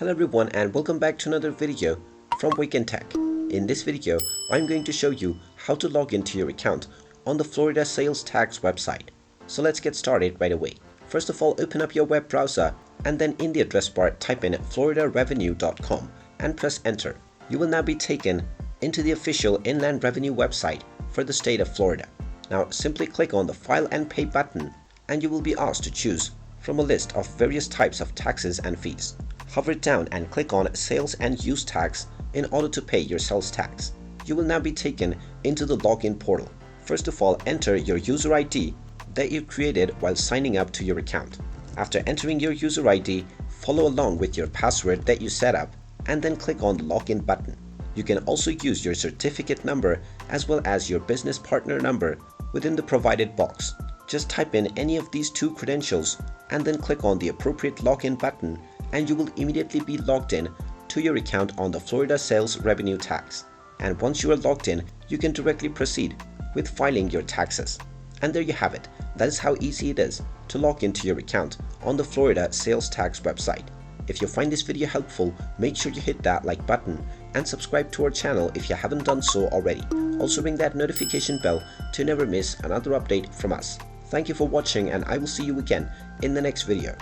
Hello everyone and welcome back to another video from Wake&Tech. In this video, I'm going to show you how to log into your account on the Florida sales tax website. So let's get started right away. First of all, open up your web browser and then in the address bar type in floridarevenue.com and press enter. You will now be taken into the official Inland Revenue website for the state of Florida. Now simply click on the File and Pay button and you will be asked to choose from a list of various types of taxes and fees. Hover it down and click on Sales and Use Tax in order to pay your sales tax. You will now be taken into the login portal. First of all, enter your user ID that you created while signing up to your account. After entering your user ID, follow along with your password that you set up and then click on the login button. You can also use your certificate number as well as your business partner number within the provided box. Just type in any of these two credentials and then click on the appropriate login button and you will immediately be logged in to your account on the Florida Sales Revenue Tax. And once you are logged in, you can directly proceed with filing your taxes. And there you have it. That is how easy it is to log into your account on the Florida Sales Tax website. If you find this video helpful, make sure you hit that like button and subscribe to our channel if you haven't done so already. Also ring that notification bell to never miss another update from us. Thank you for watching and I will see you again in the next video.